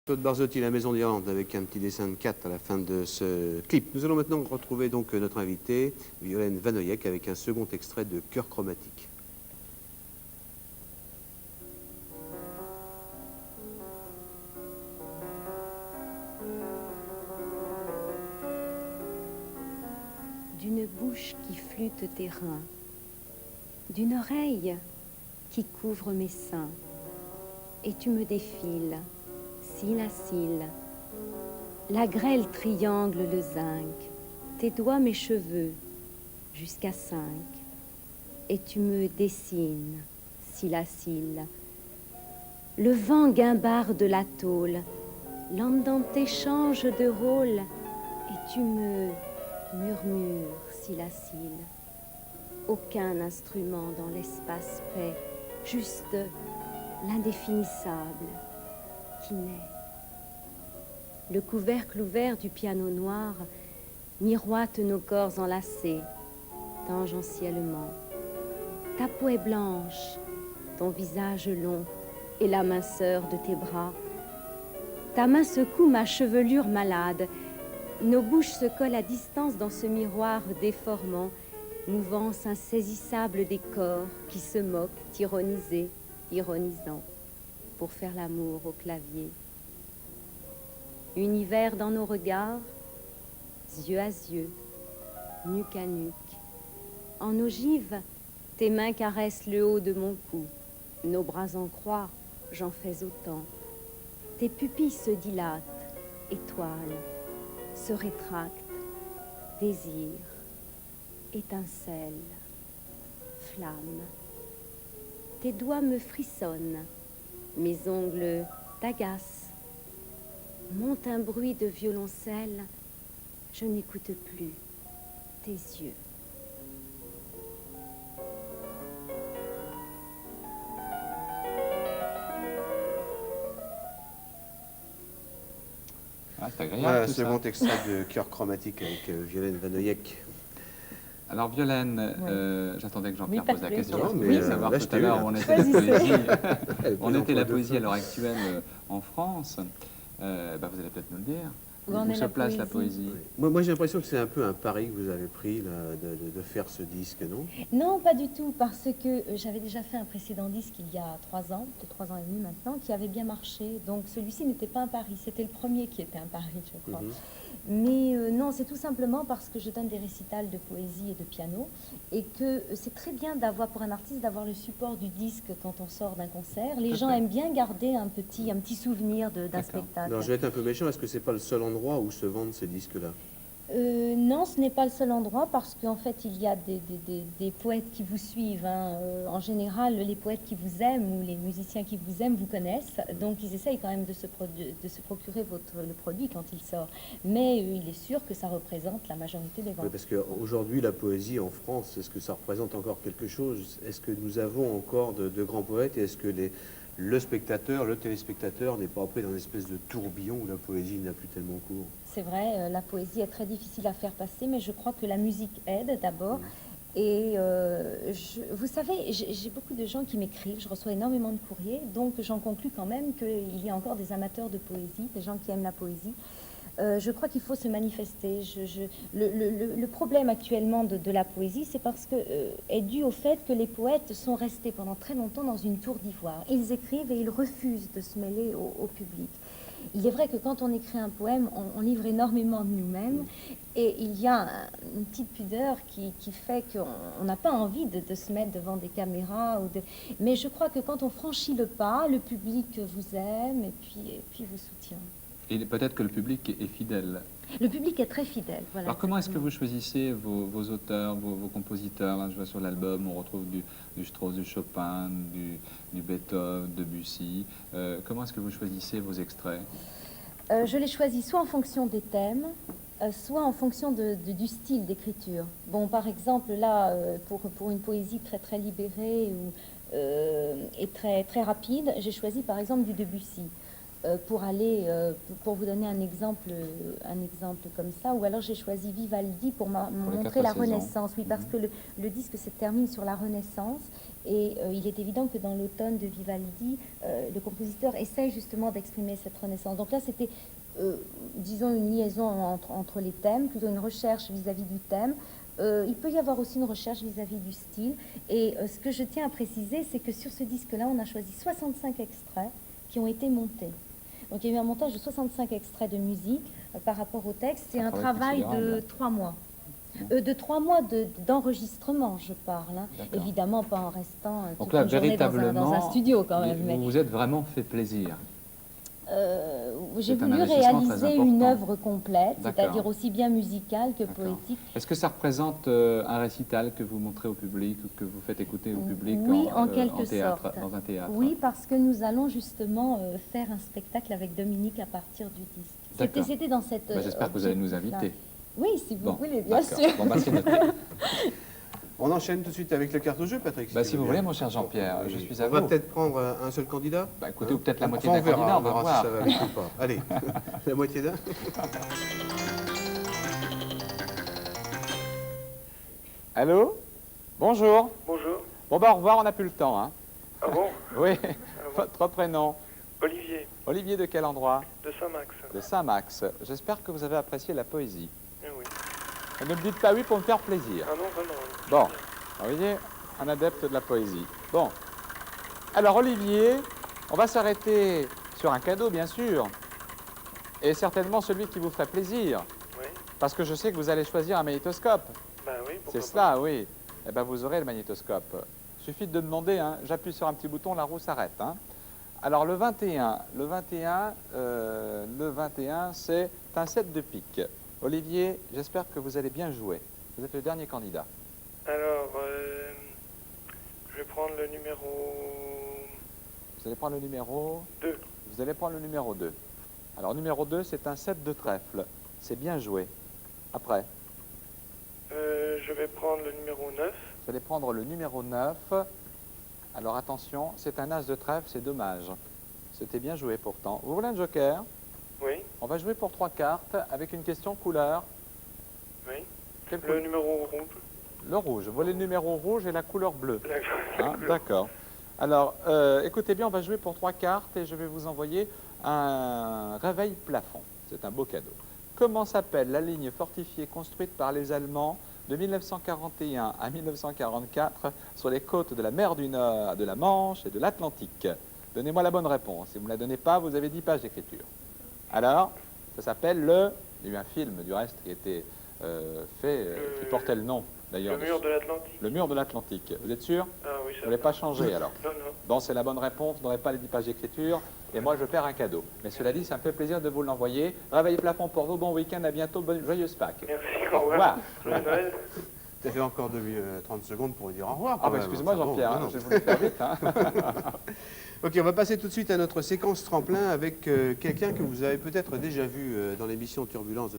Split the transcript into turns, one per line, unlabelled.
Claude Barzotti, La Maison d'Irlande, avec un petit dessin de 4 à la fin de ce clip. Nous allons maintenant retrouver donc notre invitée, Violaine Vanoyek, avec un second extrait de Cœur chromatique.
D'une bouche qui flûte tes reins, d'une oreille qui couvre mes seins, et tu me défiles, cil à cil, la grêle triangle le zinc, tes doigts mes cheveux, jusqu'à 5, et tu me dessines, cil à cil, le vent guimbarde la tôle, l'andante change de rôle, et tu me murmures, cil à cil. Aucun instrument dans l'espace paix, juste l'indéfinissable qui naît. Le couvercle ouvert du piano noir miroite nos corps enlacés, tangentiellement. Ta peau est blanche, ton visage long et la minceur de tes bras. Ta main secoue ma chevelure malade. Nos bouches se collent à distance dans ce miroir déformant, mouvance insaisissable des corps qui se moquent, ironisés, ironisant, pour faire l'amour au clavier. Univers dans nos regards, yeux à yeux, nuque à nuque. En ogive, tes mains caressent le haut de mon cou. Nos bras en croix, j'en fais autant. Tes pupilles se dilatent, étoiles, se rétractent, désir, étincelle, flamme. Tes doigts me frissonnent, mes ongles t'agacent. Monte un bruit de violoncelle, je n'écoute plus tes yeux.
Ah, c'est agréable,
Un
tout
second
ça.
extrait de Cœur chromatique avec Violaine Vanoyek.
Alors Violaine, j'attendais que Jean-Pierre pose la question.
Non, mais,
Oui, savoir
là, je
tout
t'ai
à
eu,
l'heure
là.
où on était la poésie. On était la
entre deux
poésie
feux.
à l'heure actuelle en France. Vous allez peut-être nous le dire.
Où en
Où
est
se
la
place la
poésie
poésie?
Moi j'ai l'impression que c'est un peu un pari que vous avez pris là, de faire ce disque, non?
Non, pas du tout, parce que j'avais déjà fait un précédent disque il y a 3 ans, peut-être 3 ans et demi maintenant, qui avait bien marché. Donc celui-ci n'était pas un pari, c'était le premier qui était un pari, je crois. Mais non, c'est tout simplement parce que je donne des récitals de poésie et de piano, et que c'est très bien d'avoir, pour un artiste, d'avoir le support du disque quand on sort d'un concert. Les gens aiment bien garder un petit souvenir d'un
D'accord.
spectacle.
Alors je vais être un peu méchant, est-ce que c'est pas le seul endroit où se vendent ces disques-là?
Non, ce n'est pas le seul endroit parce qu'en fait, il y a des poètes qui vous suivent, hein. En général, les poètes qui vous aiment ou les musiciens qui vous aiment vous connaissent. Donc, ils essayent quand même de se procurer le produit quand il sort. Mais il est sûr que ça représente la majorité des
Oui,
ventes.
parce qu'aujourd'hui, la poésie en France, est-ce que ça représente encore quelque chose? Est-ce que nous avons encore de grands poètes? Et est-ce que le spectateur, le téléspectateur n'est pas pris dans une espèce de tourbillon où la poésie n'a plus tellement cours?
C'est vrai, la poésie est très difficile à faire passer, mais je crois que la musique aide d'abord. Et vous savez, j'ai beaucoup de gens qui m'écrivent, je reçois énormément de courriers, donc j'en conclus quand même qu'il y a encore des amateurs de poésie, des gens qui aiment la poésie. Je crois qu'il faut se manifester. Le problème actuellement de la poésie, c'est parce que est dû au fait que les poètes sont restés pendant très longtemps dans une tour d'ivoire. Ils écrivent et ils refusent de se mêler au public. Il est vrai que quand on écrit un poème, on livre énormément de nous-mêmes, et il y a une petite pudeur qui fait qu'on n'a pas envie de se mettre devant des caméras. Mais je crois que quand on franchit le pas, le public vous aime et puis vous soutient.
Et peut-être que le public est fidèle.
Le public est très fidèle. Voilà,
Alors comment est-ce que
exactement.
vous choisissez vos auteurs, vos compositeurs? Là, je vois sur l'album, on retrouve du Strauss, du Chopin, du Beethoven, Debussy. Comment est-ce que vous choisissez vos extraits?
Je les choisis soit en fonction des thèmes, soit en fonction du style d'écriture. Bon, par exemple, là, pour une poésie très très libérée et très très rapide, j'ai choisi par exemple du Debussy. Pour vous donner un exemple comme ça, ou alors j'ai choisi Vivaldi pour
les
montrer
quatre
la
saisons.
Renaissance, oui, parce que le disque se termine sur la Renaissance, Et il est évident que dans l'automne de Vivaldi, le compositeur essaie justement d'exprimer cette renaissance. Donc là, c'était, disons, une liaison entre les thèmes, plutôt une recherche vis-à-vis du thème. Il peut y avoir aussi une recherche vis-à-vis du style. Et ce que je tiens à préciser, c'est que sur ce disque-là, on a choisi 65 extraits qui ont été montés. Donc il y a eu un montage de 65 extraits de musique par rapport au texte. C'est un travail de 3 mois. De 3 mois d'enregistrement, je parle. Hein. Évidemment, pas en restant toute une journée dans un studio quand même.
Vous vous êtes vraiment fait plaisir.
J'ai voulu réaliser une œuvre complète, c'est-à-dire aussi bien musicale que poétique.
Est-ce que ça représente un récital que vous montrez au public ou que vous faites écouter au public
oui, en quelque
théâtre,
sorte.
dans un théâtre?
Oui, parce que nous allons justement faire un spectacle avec Dominique à partir du disque. C'était dans cette...
J'espère que vous allez nous inviter.
Oui, si vous voulez, bien sûr.
Bon, c'est noté.
On enchaîne tout de suite avec la carte au jeu, Patrick.
Si vous voulez, mon cher Jean-Pierre, je suis à vous.
On va peut-être prendre un seul candidat.
Écoutez, ou peut-être la moitié
Enfin,
d'un candidat, on va voir.
Si ça va aller ou pas. Allez, la moitié d'un.
Allô? Bonjour.
Bonjour.
Bon, au revoir, on n'a plus le temps. Hein.
Ah bon?
Oui, votre prénom?
Olivier,
Olivier de quel endroit?
de Saint-Max.
De Saint-Max. J'espère que vous avez apprécié la poésie.
Oui.
Et ne me dites pas oui pour me faire plaisir.
Ah non, vraiment.
Bon, Olivier, un adepte de la poésie. Bon, alors Olivier, on va s'arrêter sur un cadeau, bien sûr, et certainement celui qui vous ferait plaisir,
Oui.
parce que je sais que vous allez choisir un magnétoscope.
Ben oui, pourquoi
C'est
pas.
cela, oui. Eh bien, vous aurez le magnétoscope. Suffit de demander, hein, j'appuie sur un petit bouton, la roue s'arrête. Hein. Alors, le 21, c'est un set de pique. Olivier, j'espère que vous allez bien jouer. Vous êtes le dernier candidat.
Alors, je vais prendre le numéro
Vous allez prendre le numéro
2.
Vous allez prendre le numéro 2. Alors, numéro 2, c'est un set de trèfle. C'est bien joué. Après,
Je vais prendre le numéro 9.
vous allez prendre le numéro 9. Alors, attention, c'est un as de trèfle, c'est dommage. C'était bien joué pourtant. Vous voulez un joker?
Oui,
On va jouer pour 3 cartes avec une question couleur.
oui.
Quelle
Le
couleur?
numéro rouge.
Le rouge. Vous voulez le numéro rouge et la couleur bleue.
La
Hein,
couleur.
d'accord. Alors, écoutez bien, on va jouer pour 3 cartes et je vais vous envoyer un réveil plafond. C'est un beau cadeau. Comment s'appelle la ligne fortifiée construite par les Allemands de 1941 à 1944 sur les côtes de la mer du Nord, de la Manche et de l'Atlantique? Donnez-moi la bonne réponse. Si vous ne me la donnez pas, vous avez 10 pages d'écriture. Alors, ça s'appelle il y a eu un film, du reste, qui était qui portait le nom, d'ailleurs.
Le mur de l'Atlantique.
Le mur de l'Atlantique. Vous êtes sûr?
Ah oui,
Vous
ça
ne voulez
va.
pas changer, alors?
Non, non.
Bon, c'est la bonne réponse, vous n'aurez pas les 10 pages d'écriture, et moi je perds un cadeau. Mais cela dit, ça me fait plaisir de vous l'envoyer. Réveillez plafond pour vous, bon week-end, à bientôt, bonne joyeuse Pâques.
Merci,
Au revoir.
Joyeux Noël.
Tu fait encore 30 secondes pour dire au revoir.
Ah bah excusez-moi Jean-Pierre, hein, je voulais faire vite. Hein.
Ok, on va passer tout de suite à notre séquence tremplin avec quelqu'un que vous avez peut-être déjà vu dans l'émission Turbulence